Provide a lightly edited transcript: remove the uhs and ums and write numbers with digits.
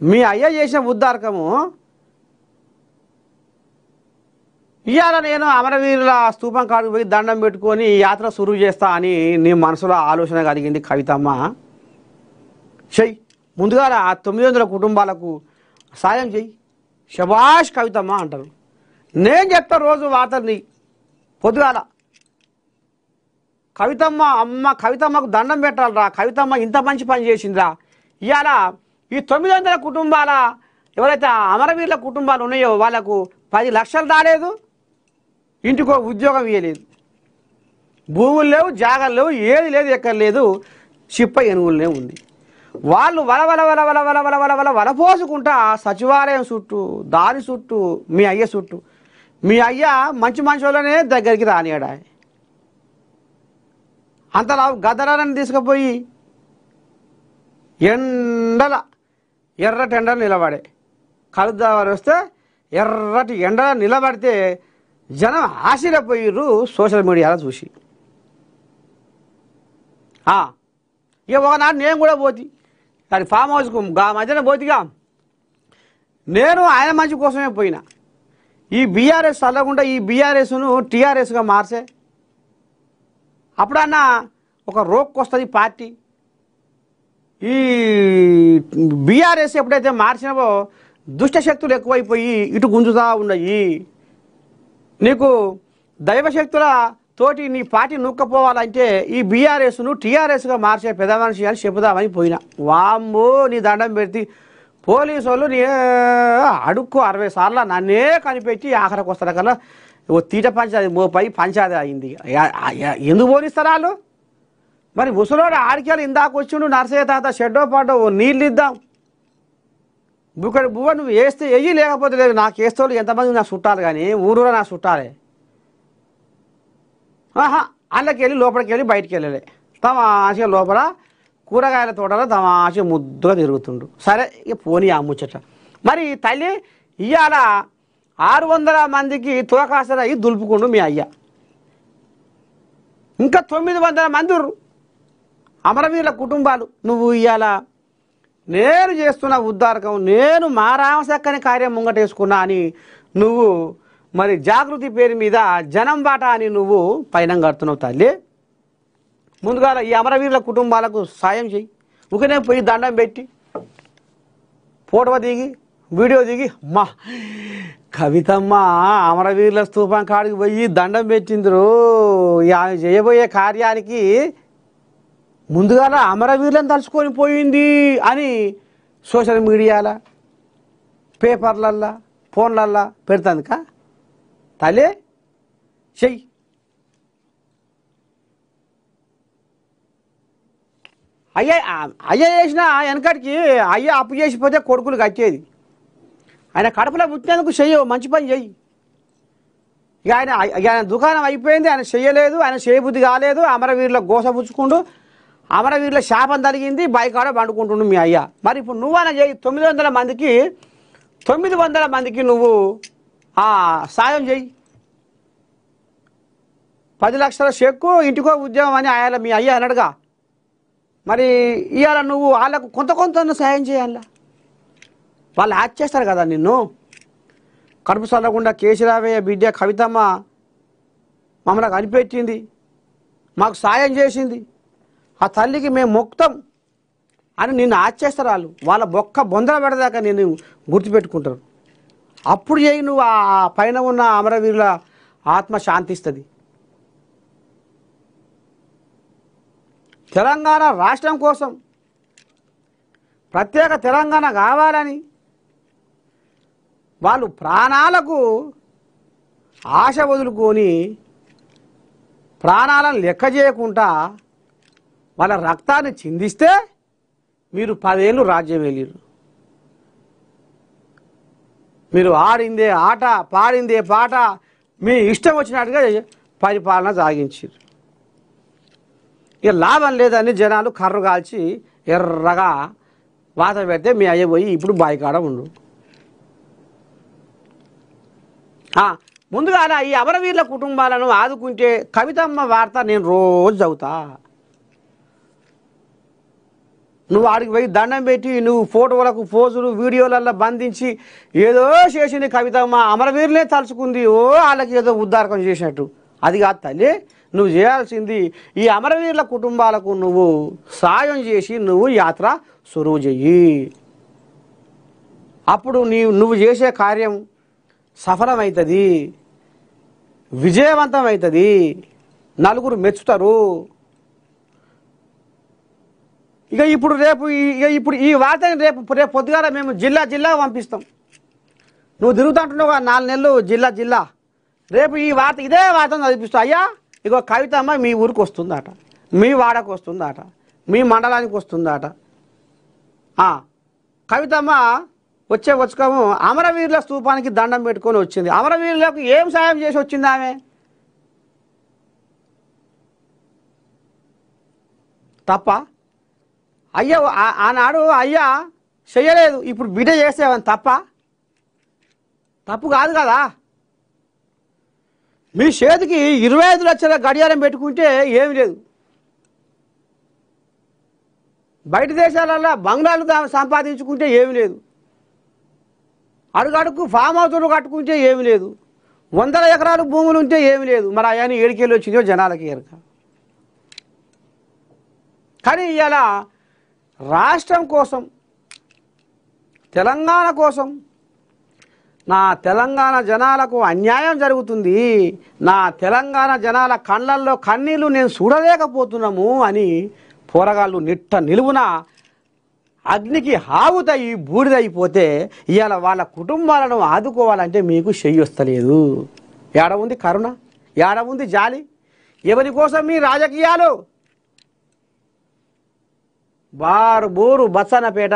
మీ అయ్య చేసిన ఉద్దారకము ఇవాళ నేను అమరవీరుల స్తూపం కాడికి పోయి దండం పెట్టుకొని యాత్ర సురువు చేస్తా అని నీ మనసులో ఆలోచన కలిగింది కవితమ్మ. చెయ్యి, ముందుగా ఆ 900 కుటుంబాలకు సాయం చెయ్యి. శభాష్ కవితమ్మ అంటారు. నేను చెప్తా రోజు వార్తని పొద్దుగాల, కవితమ్మ అమ్మ కవితమ్మకు దండం పెట్టాలరా, కవితమ్మ ఇంత మంచి పని చేసిందిరా. ఇవాళ ఈ 900 కుటుంబాల ఎవరైతే అమరవీరుల కుటుంబాలు ఉన్నాయో వాళ్ళకు 10 లక్షలు రాలేదు, ఇంటికో ఉద్యోగం ఇవ్వలేదు, భూములు లేవు, జాగాలు లేవు, ఏది లేదు, ఎక్కడ లేదు, చిప్ప ఎనుగులనే ఉంది. వాళ్ళు వలపోసుకుంటా సచివాలయం చుట్టూ, దాని చుట్టూ, మీ అయ్య చుట్టూ. మీ అయ్య మంచి వాళ్ళనే దగ్గరికి రానియడా. అంతలా గద్దరాన్ని తీసుకుపోయి ఎర్రటి ఎండలు నిలబడే కలుద్దామని వస్తే ఎర్రటి ఎండలు నిలబడితే జనం ఆశ్చర్యపోయిర్రు సోషల్ మీడియాలో చూసి. ఇక ఒకనాడు నేను కూడా పోతి అది ఫామ్ హౌస్కు మధ్యన పోతిగా. నేను ఆయన మంచి కోసమే పోయినా. ఈ బీఆర్ఎస్ చల్లకుండా ఈ బీఆర్ఎస్ను టీఆర్ఎస్గా మార్చే అప్పుడన్నా ఒక రోక్కు వస్తుంది పార్టీ. ఈ బీఆర్ఎస్ ఎప్పుడైతే మార్చినావో దుష్టశక్తులు ఎక్కువైపోయి ఇటు గుంజుతా ఉన్నాయి. నీకు దైవశక్తుల తోటి నీ పార్టీ నూక్కపోవాలంటే ఈ బీఆర్ఎస్ను టీఆర్ఎస్గా మార్చే పెద్ద మనిషి అని చెబుదామని పోయినా. వామ్మో నీ దండం పెడితే పోలీసు వాళ్ళు నీ అడుక్కు 60 సార్లు నన్నే కనిపెట్టి ఆఖరికి వస్తారు కల్లా ఓ తీట పంచాది మోపై పంచాది అయింది. ఎందుకు పోనిస్తారు వాళ్ళు? మరి ముసలోడు ఆడికేళ్ళు ఇందాక వచ్చిండు నర్సయ్య తాత షెడ్డో పాటో నీళ్ళు ఇద్దాం బుక్కడి బువ్వ నువ్వు వేస్తే వెయ్యి, లేకపోతే లేదు. నాకు వేస్తోళ్ళు ఎంతమంది నాకు చుట్టాలి, కానీ ఊరూరా నాకు చుట్టాలే. అందులోకి వెళ్ళి లోపలికి వెళ్ళి బయటికి వెళ్ళలే. తమాషగా లోపల కూరగాయల తోటలో తమాషగా ముద్దుగా తిరుగుతుండు. సరే ఇక పోనీ ఆ ముచ్చట. మరి తల్లి ఇవాళ 600 మందికి తోకాసర అయ్యి దులుపుకుండు మీ అయ్య. ఇంకా 900 మంది అమరవీరుల కుటుంబాలు. నువ్వు ఇవాళ నేను చేస్తున్న ఉద్దారకం, నేను మా రామసక్కని కార్యం ముంగటేసుకున్నా అని నువ్వు మరి జాగృతి పేరు మీద జనం బాట అని నువ్వు పైన కడుతున్నావు తల్లి. ముందుగా ఈ అమరవీరుల కుటుంబాలకు సాయం చెయ్యి. ఊకనే పోయి దండం పెట్టి ఫోటో దిగి వీడియో దిగి అమ్మా కవితమ్మ అమరవీరుల స్తూపం కాడికి పోయి దండం పెట్టిందిరు, ఆమె చేయబోయే కార్యానికి ముందుగా అమరవీరులను తలుచుకొని పోయింది అని సోషల్ మీడియాలో, పేపర్లల్లో, ఫోన్లల్లో పెడుతుందికా తల్లి. చెయ్యి. అయ్య చేసిన వెనకటికి అయ్య అప్పు చేసిపోతే కొడుకులు కట్టేది. ఆయన కడుపులో పుట్టినందుకు చెయ్యవు, మంచి పని చెయ్యి. ఇక ఆయన దుకాణం అయిపోయింది, ఆయన చెయ్యలేదు, ఆయన చేయబుద్ధి కాలేదు, అమరవీరుల గోసపుచ్చుకుంటూ అమరవీరుల శాపం తగిలింది, బైకాడ పండుకుంటుండు మీ అయ్య. మరి ఇప్పుడు నువ్వైనా చెయ్యి. 900 మందికి నువ్వు సాయం చెయ్యి. 10 లక్షల చెక్కు, ఇంటికో ఉద్యోగం అని ఆయన మీ అయ్య అన్నాడుగా. మరి ఇవాళ నువ్వు వాళ్ళకు కొంత సాయం చేయాల. వాళ్ళు యాడ్ చేస్తారు కదా నిన్ను. కడుపు చల్లకుండా కేసీరావయ్య బిడ్డ కవితమ్మ మమ్మల్ని కనిపెట్టింది, మాకు సాయం చేసింది, ఆ తల్లికి మేము మొక్తాం అని నిన్ను యాడ్ చేస్తారు వాళ్ళు. వాళ్ళ బొక్క బొందర పెడదాకా నేను గుర్తుపెట్టుకుంటారు. అప్పుడు చేయి నువ్వు. ఆ పైన ఉన్న అమరవీరుల ఆత్మ శాంతిస్తుంది. తెలంగాణ రాష్ట్రం కోసం, ప్రత్యేక తెలంగాణ కావాలని వాళ్ళు ప్రాణాలకు ఆశ వదులుకొని ప్రాణాలను లెక్క చేయకుండా వాళ్ళ రక్తాన్ని చిందిస్తే మీరు 10 ఏళ్ళు రాజ్యం వెళ్ళారు. మీరు ఆడిందే ఆట, పాడిందే పాట, మీ ఇష్టం వచ్చినట్టుగా పరిపాలన సాగించారు. ఇక లాభం లేదని జనాలు కర్రు కాల్చి ఎర్రగా వాత పెడితే మీ అయ్య పోయి ఇప్పుడు బాయికాడ ఉండు. ముందుగా ఈ అమరవీరుల కుటుంబాలను ఆదుకుంటే కవితమ్మ వార్త నేను రోజు చదువుతా. నువ్వు ఆడికి పోయి దండం పెట్టి నువ్వు ఫోటోలకు పోజులు వీడియోలలో బంధించి ఏదో చేసింది కవితమ్మ, అమరవీరులే తలుచుకుంది, ఓ వాళ్ళకి ఏదో ఉద్ధారకం చేసినట్టు. అది కాదు తల్లి, నువ్వు చేయాల్సింది ఈ అమరవీరుల కుటుంబాలకు నువ్వు సాయం చేసి నువ్వు యాత్ర సురువు చెయ్యి. అప్పుడు నువ్వు చేసే కార్యం సఫలమవుతుంది, విజయవంతమవుతుంది, నలుగురు మెచ్చుతారు. ఇప్పుడు ఈ వార్తని రేపు పొద్దుగాల మేము జిల్లా పంపిస్తాం. నువ్వు తిరుగుతుంటున్నావు 4 నెలలు జిల్లా. రేపు ఈ వార్త ఇదే వార్తను చదివిస్తావు. అయ్యా ఇగో కవితమ్మ మీ ఊరికి వస్తుందట, మీ వాడకు వస్తుందట, మీ మండలానికి వస్తుందట. కవితమ్మ వచ్చుకోము అమరవీరుల స్తూపానికి దండం పెట్టుకొని వచ్చింది. అమరవీరులకు ఏం సాయం చేసి వచ్చింది ఆమె? తప్ప అయ్యా ఆనాడు అయ్యా చెయ్యలేదు, ఇప్పుడు బిడ్డ చేసేవని తప్పు కాదు కదా. మీ చేతికి 25 లక్షల గడియారం పెట్టుకుంటే ఏమి లేదు. బయట దేశాలలో బంగ్లాలు సంపాదించుకుంటే ఏమి లేదు. అడుగడుకు ఫామ్ హౌస్లు కట్టుకుంటే ఏమి లేదు. 100 ఎకరాలు భూములు ఉంటే ఏమి లేదు. మరి అవన్నీ ఏడికెళ్ళి వచ్చిందో జనాలకి ఎరక. కానీ ఇలా రాష్ట్రం కోసం, తెలంగాణ కోసం, నా తెలంగాణ జనాలకు అన్యాయం జరుగుతుంది, నా తెలంగాణ జనాల కళ్ళల్లో కన్నీళ్లు నేను చూడలేకపోతున్నాము అని పోరగాళ్ళు నిలువున అగ్నికి హావుతాయి, బూడిదైపోతే ఇవాళ వాళ్ళ కుటుంబాలను ఆదుకోవాలంటే మీకు చెయ్యొస్తలేదు. ఏడ ఉంది కరుణ? ఏడ ఉంది జాలి? ఎవరి కోసం మీ రాజకీయాలు? బారు బోరు బచ్చన్నపేట